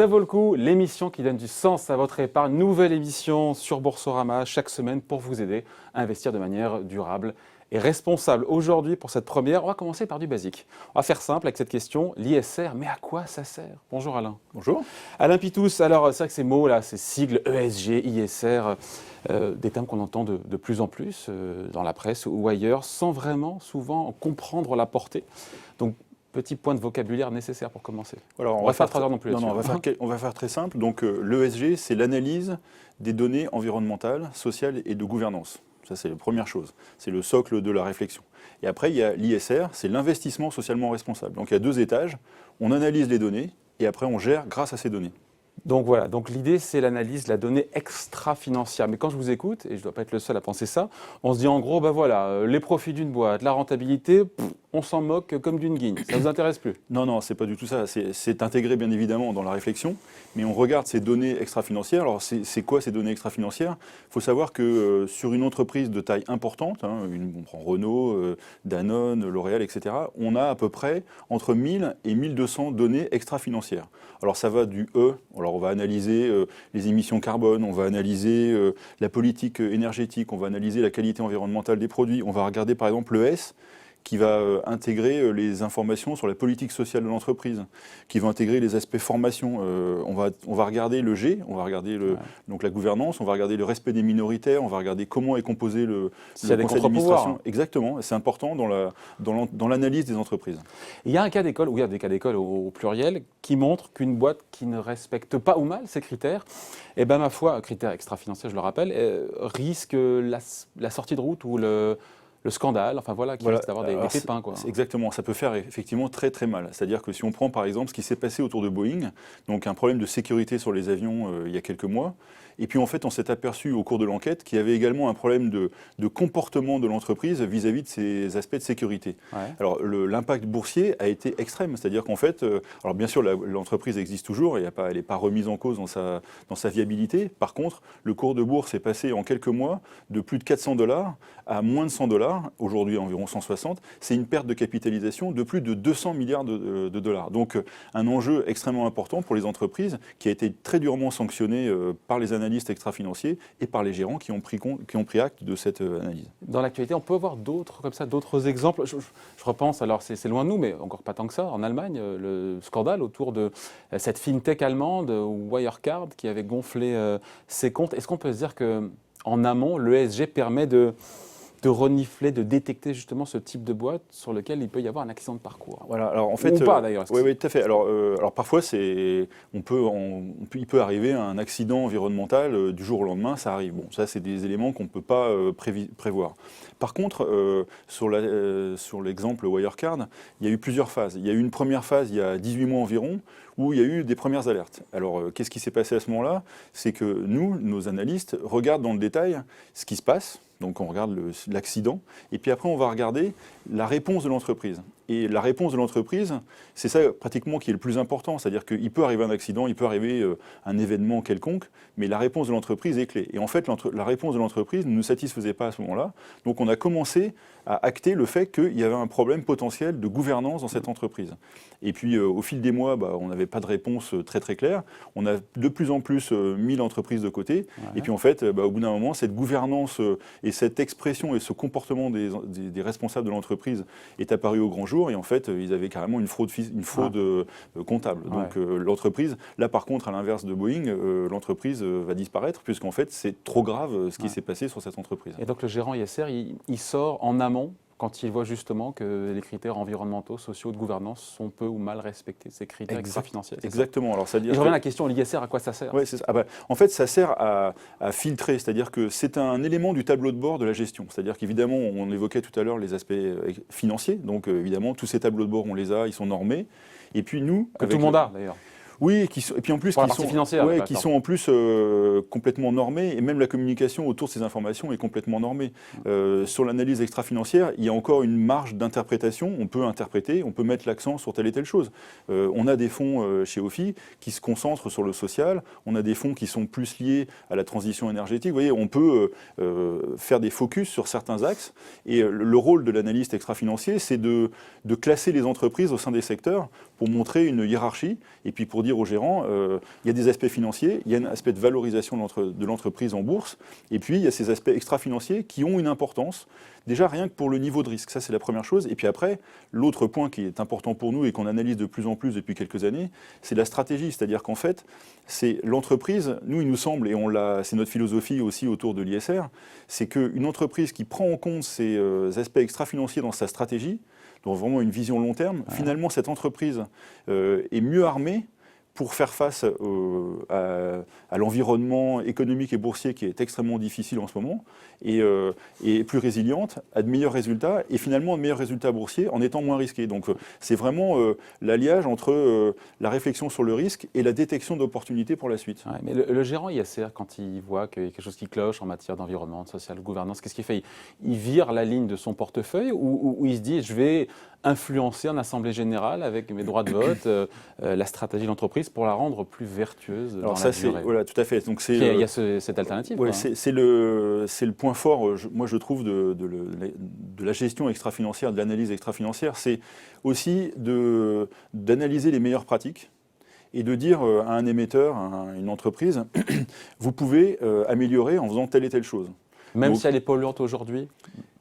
Ça vaut le coup, l'émission qui donne du sens à votre épargne. Nouvelle émission sur Boursorama chaque semaine pour vous aider à investir de manière durable et responsable. Aujourd'hui, pour cette première, on va commencer par du basique. On va faire simple avec cette question, l'ISR, mais à quoi ça sert? Bonjour Alain. Bonjour. Alain Pitous, alors c'est vrai que ces mots-là, ces sigles ESG, ISR, des termes qu'on entend de plus en plus dans la presse ou ailleurs, sans vraiment souvent comprendre la portée. Donc, petit point de vocabulaire nécessaire pour commencer. Alors, on va faire 3 heures non plus. Non, on va faire très simple. Donc, l'ESG, c'est l'analyse des données environnementales, sociales et de gouvernance. Ça, c'est la première chose. C'est le socle de la réflexion. Et après, il y a l'ISR, c'est l'investissement socialement responsable. Donc, il y a 2 étages. On analyse les données et après, on gère grâce à ces données. Donc voilà, donc l'idée c'est l'analyse de la donnée extra-financière. Mais quand je vous écoute, et je ne dois pas être le seul à penser ça, on se dit en gros, ben voilà, les profits d'une boîte, la rentabilité, on s'en moque comme d'une guigne. Ça ne vous intéresse plus? Non, c'est pas du tout ça. C'est intégré bien évidemment dans la réflexion, mais on regarde ces données extra-financières. Alors c'est quoi ces données extra-financières? Il faut savoir que sur une entreprise de taille importante, on prend Renault, Danone, L'Oréal, etc., on a à peu près entre 1000 et 1200 données extra-financières. Alors ça va du E, alors on va analyser les émissions carbone, on va analyser la politique énergétique, on va analyser la qualité environnementale des produits, on va regarder par exemple le S, qui va intégrer les informations sur la politique sociale de l'entreprise, qui va intégrer les aspects formation. On va regarder le G, on va regarder donc la gouvernance, on va regarder le respect des minoritaires, on va regarder comment est composé le conseil d'administration. Exactement, c'est important dans l'analyse des entreprises. Il y a un cas d'école, ou il y a des cas d'école au pluriel, qui montre qu'une boîte qui ne respecte pas ou mal ces critères, et ben ma foi, critères extra-financiers, je le rappelle, risque la sortie de route ou le scandale, enfin voilà, qui risque d'avoir des pépins, quoi. Exactement, ça peut faire effectivement très très mal. C'est-à-dire que si on prend par exemple ce qui s'est passé autour de Boeing, donc un problème de sécurité sur les avions il y a quelques mois, et puis en fait on s'est aperçu au cours de l'enquête qu'il y avait également un problème de comportement de l'entreprise vis-à-vis de ces aspects de sécurité. Ouais. Alors l'impact boursier a été extrême, c'est-à-dire qu'en fait, alors bien sûr l'entreprise existe toujours, elle n'est pas remise en cause dans sa viabilité. Par contre, le cours de bourse est passé en quelques mois de plus de $400 à moins de $100. Aujourd'hui environ 160, c'est une perte de capitalisation de plus de 200 milliards de dollars. Donc un enjeu extrêmement important pour les entreprises qui a été très durement sanctionné par les analystes extra-financiers et par les gérants qui ont pris acte de cette analyse. Dans l'actualité, on peut avoir d'autres exemples. Je repense, alors c'est loin de nous, mais encore pas tant que ça, en Allemagne, le scandale autour de cette fintech allemande, Wirecard, qui avait gonflé ses comptes. Est-ce qu'on peut se dire qu'en amont, l'ESG permet de renifler, de détecter justement ce type de boîte sur lequel il peut y avoir un accident de parcours? Voilà, alors en fait, ou pas d'ailleurs. Oui, tout à fait. Alors parfois, il peut arriver un accident environnemental du jour au lendemain, ça arrive. Bon, ça, c'est des éléments qu'on ne peut pas prévoir. Par contre, sur l'exemple Wirecard, il y a eu plusieurs phases. Il y a eu une première phase il y a 18 mois environ, où il y a eu des premières alertes. Alors, qu'est-ce qui s'est passé à ce moment-là? C'est que nous, nos analystes, regardent dans le détail ce qui se passe. Donc on regarde l'accident, et puis après on va regarder la réponse de l'entreprise. Et la réponse de l'entreprise, c'est ça pratiquement qui est le plus important, c'est-à-dire qu'il peut arriver un accident, il peut arriver un événement quelconque, mais la réponse de l'entreprise est clé. Et en fait, la réponse de l'entreprise ne nous satisfaisait pas à ce moment-là, donc on a commencé à acter le fait qu'il y avait un problème potentiel de gouvernance dans cette entreprise. Et puis au fil des mois, on n'avait pas de réponse très très claire, on a de plus en plus mis l'entreprise de côté, et puis en fait, au bout d'un moment, cette gouvernance et cette expression et ce comportement des responsables de l'entreprise est apparu au grand jour. Et en fait, ils avaient carrément une fraude comptable. Donc l'entreprise, là par contre, à l'inverse de Boeing, l'entreprise va disparaître, puisqu'en fait, c'est trop grave ce qui s'est passé sur cette entreprise. Et donc le gérant ISR, il sort en amont quand il voit justement que les critères environnementaux, sociaux, de gouvernance sont peu ou mal respectés, ces critères extra-financiers. Exactement. Alors, je reviens à la question, l'ISR, à quoi ça sert? Ouais, c'est ça. En fait, ça sert à filtrer, c'est-à-dire que c'est un élément du tableau de bord de la gestion. C'est-à-dire qu'évidemment, on évoquait tout à l'heure les aspects financiers, donc évidemment, tous ces tableaux de bord, on les a, ils sont normés. Et puis nous... Que tout le monde a, d'ailleurs. Oui, et puis en plus qui sont en plus complètement normés, et même la communication autour de ces informations est complètement normée. Sur l'analyse extra-financière, il y a encore une marge d'interprétation. On peut interpréter, on peut mettre l'accent sur telle et telle chose. On a des fonds chez OFI qui se concentrent sur le social. On a des fonds qui sont plus liés à la transition énergétique. Vous voyez, on peut faire des focus sur certains axes. Et le rôle de l'analyste extra-financier, c'est de classer les entreprises au sein des secteurs pour montrer une hiérarchie et puis pour dire dire aux gérants, il y a des aspects financiers, il y a un aspect de valorisation de l'entreprise en bourse, et puis il y a ces aspects extra-financiers qui ont une importance, déjà rien que pour le niveau de risque, ça c'est la première chose. Et puis après, l'autre point qui est important pour nous et qu'on analyse de plus en plus depuis quelques années, c'est la stratégie, c'est-à-dire qu'en fait, c'est l'entreprise, nous il nous semble, et c'est notre philosophie aussi autour de l'ISR, c'est qu'une entreprise qui prend en compte ces aspects extra-financiers dans sa stratégie, donc vraiment une vision long terme, finalement cette entreprise est mieux armée pour faire face à l'environnement économique et boursier qui est extrêmement difficile en ce moment, et plus résiliente, à de meilleurs résultats, et finalement de meilleurs résultats boursiers en étant moins risquée. Donc c'est vraiment l'alliage entre la réflexion sur le risque et la détection d'opportunités pour la suite. Ouais, mais le gérant ISR, quand il voit qu'il y a quelque chose qui cloche en matière d'environnement, de social, de gouvernance, qu'est-ce qu'il fait? Il vire la ligne de son portefeuille ou il se dit je vais influencer en assemblée générale avec mes droits de vote la stratégie de l'entreprise pour la rendre plus vertueuse dans la durée. Voilà, tout à fait. Donc il y a cette alternative. Ouais, quoi, hein. c'est le point fort, moi je trouve, de la gestion extra-financière, de l'analyse extra-financière, c'est aussi d'analyser les meilleures pratiques et de dire à un émetteur, à une entreprise, vous pouvez améliorer en faisant telle et telle chose. Même si elle est polluante aujourd'hui,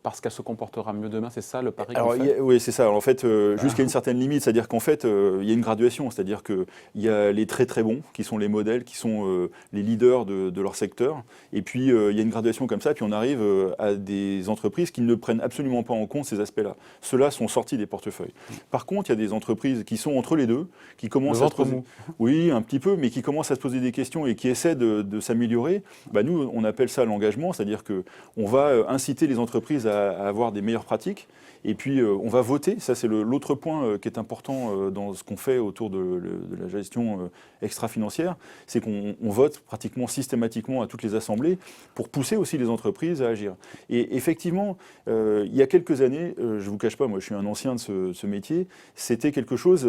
parce qu'elle se comportera mieux demain, c'est ça le pari qu'on fait? Oui, c'est ça. Alors, en fait, jusqu'à une certaine limite, c'est-à-dire qu'en fait, il y a une graduation, c'est-à-dire qu'il y a les très très bons, qui sont les modèles, qui sont les leaders de leur secteur, et puis il y a une graduation comme ça, puis on arrive à des entreprises qui ne prennent absolument pas en compte ces aspects-là. Ceux-là sont sortis des portefeuilles. Par contre, il y a des entreprises qui sont entre les deux, qui commencent à se poser... Oui, un petit peu, mais qui commencent à se poser des questions et qui essaient de s'améliorer. Bah, nous, on appelle ça l'engagement, c'est-à-dire qu'on va inciter les entreprises à avoir des meilleures pratiques. Et puis, on va voter. Ça, c'est l'autre point qui est important dans ce qu'on fait autour de la gestion extra-financière. C'est qu'on vote pratiquement systématiquement à toutes les assemblées pour pousser aussi les entreprises à agir. Et effectivement, il y a quelques années, je ne vous cache pas, moi je suis un ancien de ce métier, c'était quelque chose,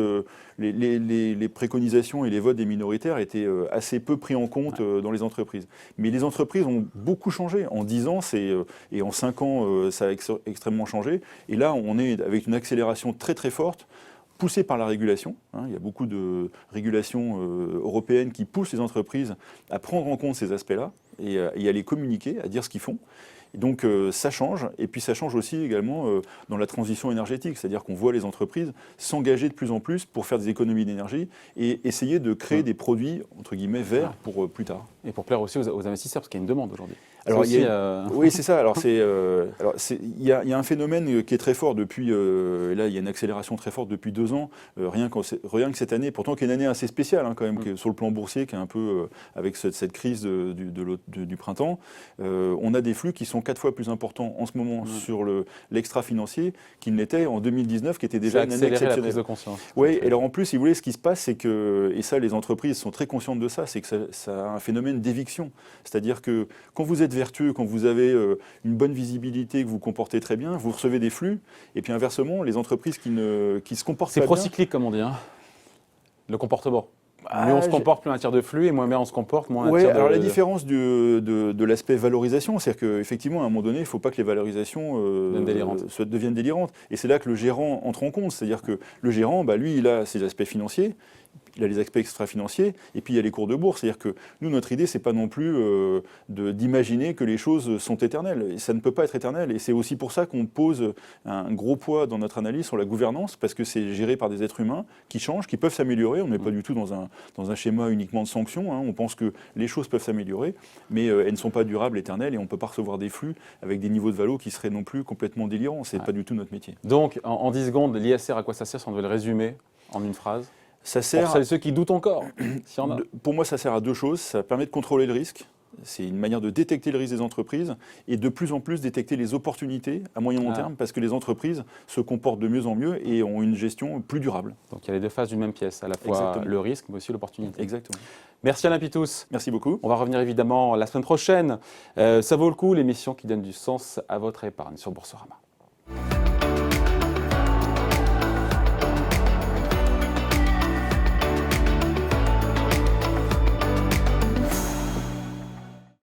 les préconisations et les votes des minoritaires étaient assez peu pris en compte dans les entreprises. Mais les entreprises ont beaucoup changé. En 10 ans et en 5 ans, ça a extrêmement changé. Et là, on est avec une accélération très très forte, poussée par la régulation. Il y a beaucoup de régulations européennes qui poussent les entreprises à prendre en compte ces aspects-là et à les communiquer, à dire ce qu'ils font. Et donc ça change, et puis ça change aussi également dans la transition énergétique, c'est-à-dire qu'on voit les entreprises s'engager de plus en plus pour faire des économies d'énergie et essayer de créer des produits, entre guillemets, verts pour plus tard. Et pour plaire aussi aux investisseurs, parce qu'il y a une demande aujourd'hui. Alors, oui, c'est ça. Alors, il y a un phénomène qui est très fort depuis, et là, il y a une accélération très forte depuis 2 ans, rien que cette année, pourtant qui est une année assez spéciale quand même, qui est sur le plan boursier, qui est un peu, avec cette crise du printemps, on a des flux qui sont 4 fois plus importants en ce moment sur l'extra-financier qu'ils n'étaient en 2019, qui était déjà une année exceptionnelle. La prise de conscience. Oui, et alors en plus, si vous voulez, ce qui se passe, c'est que, et ça les entreprises sont très conscientes de ça, c'est que ça a un phénomène d'éviction. C'est-à-dire que quand vous êtes vertueux, quand vous avez une bonne visibilité, que vous vous comportez très bien, vous recevez des flux, et puis inversement, les entreprises qui se comportent pas bien... C'est procyclique, comme on dit, hein, le comportement. Mieux on se comporte, plus en matière de flux, et moins bien on se comporte, moins en matière alors la différence de l'aspect valorisation, c'est qu'effectivement, à un moment donné, il ne faut pas que les valorisations deviennent délirantes. Et c'est là que le gérant entre en compte. C'est-à-dire que le gérant, lui, il a ses aspects financiers, il a les aspects extra-financiers, et puis il y a les cours de bourse. C'est-à-dire que nous, notre idée, ce n'est pas non plus d'imaginer que les choses sont éternelles. Et ça ne peut pas être éternel. Et c'est aussi pour ça qu'on pose un gros poids dans notre analyse sur la gouvernance, parce que c'est géré par des êtres humains qui changent, qui peuvent s'améliorer. On n'est pas du tout dans un schéma uniquement de sanctions. On pense que les choses peuvent s'améliorer, mais elles ne sont pas durables, éternelles, et on ne peut pas recevoir des flux avec des niveaux de valo qui seraient non plus complètement délirants. Ce n'est pas du tout notre métier. Donc, en 10 secondes, l'ISR, à quoi ça sert si on devait le résumer en une phrase? Ça sert pour ceux qui doutent encore, s'il y en a. Pour moi, ça sert à 2 choses. Ça permet de contrôler le risque. C'est une manière de détecter le risque des entreprises et de plus en plus détecter les opportunités à moyen long terme parce que les entreprises se comportent de mieux en mieux et ont une gestion plus durable. Donc il y a les 2 faces d'une même pièce, à la fois le risque mais aussi l'opportunité. Exactement. Merci Alain Pitous. Merci beaucoup. On va revenir évidemment la semaine prochaine. Ça vaut le coup, l'émission qui donne du sens à votre épargne sur Boursorama.